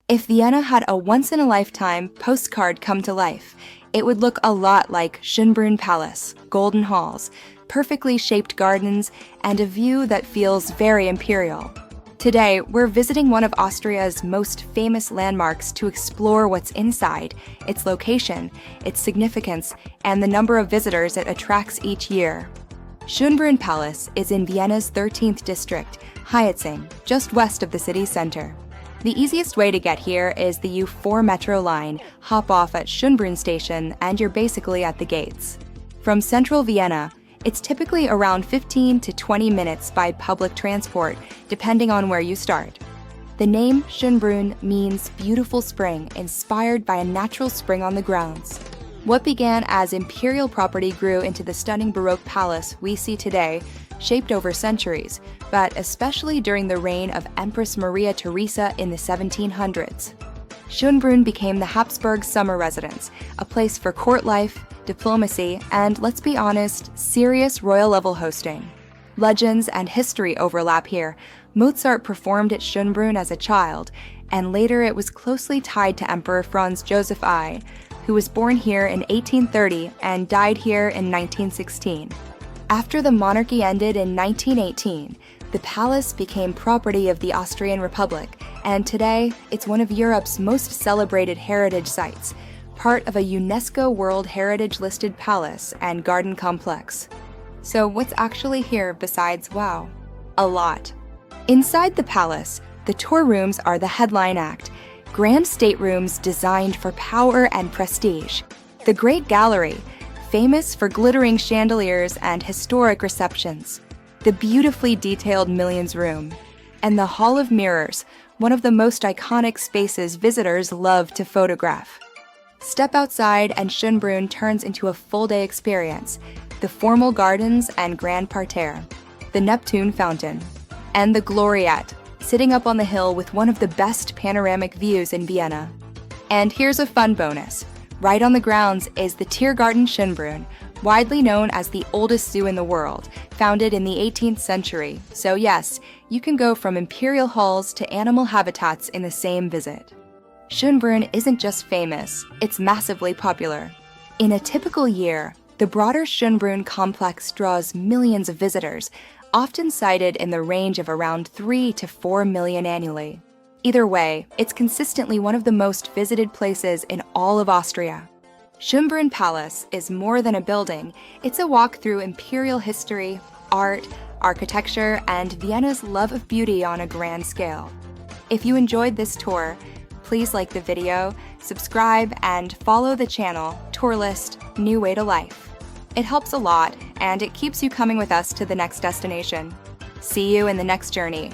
If Vienna had a once-in-a-lifetime postcard come to life, it would look a lot like Schönbrunn Palace, golden halls, perfectly shaped gardens, and a view that feels very imperial. Today, we're visiting one of Austria's most famous landmarks to explore what's inside, its location, its significance, and the number of visitors it attracts each year. Schönbrunn Palace is in Vienna's 13th district, Heitzing, just west of the city center. The easiest way to get here is the U4 metro line. Hop off at Schönbrunn station and you're basically at the gates. From central Vienna, it's typically around 15 to 20 minutes by public transport, depending on where you start. The name Schönbrunn means beautiful spring, inspired by a natural spring on the grounds. What began as imperial property grew into the stunning Baroque palace we see today, shaped over centuries, but especially during the reign of Empress Maria Theresa in the 1700s. Schönbrunn became the Habsburg summer residence, a place for court life, diplomacy, and, let's be honest, serious royal-level hosting. Legends and history overlap here. Mozart performed at Schönbrunn as a child, and later it was closely tied to Emperor Franz Joseph I, who was born here in 1830 and died here in 1916. After the monarchy ended in 1918, the palace became property of the Austrian Republic, and today it's one of Europe's most celebrated heritage sites, part of a UNESCO World Heritage listed palace and garden complex. So what's actually here besides wow? A lot. Inside the palace, the tour rooms are the headline act, grand staterooms designed for power and prestige. The Great Gallery, famous for glittering chandeliers and historic receptions. The beautifully detailed Millions Room. And the Hall of Mirrors, one of the most iconic spaces visitors love to photograph. Step outside and Schönbrunn turns into a full-day experience. The formal gardens and grand parterre, the Neptune fountain, and the Gloriette, sitting up on the hill with one of the best panoramic views in Vienna. And here's a fun bonus. Right on the grounds is the Tiergarten Schönbrunn, widely known as the oldest zoo in the world, founded in the 18th century. So yes, you can go from imperial halls to animal habitats in the same visit. Schönbrunn isn't just famous, it's massively popular. In a typical year, the broader Schönbrunn complex draws millions of visitors, often cited in the range of around 3 to 4 million annually. Either way, it's consistently one of the most visited places in all of Austria. Schönbrunn Palace is more than a building, it's a walk through imperial history, art, architecture, and Vienna's love of beauty on a grand scale. If you enjoyed this tour, please like the video, subscribe, and follow the channel Tourlist-New Way to Life. It helps a lot, and it keeps you coming with us to the next destination. See you in the next journey.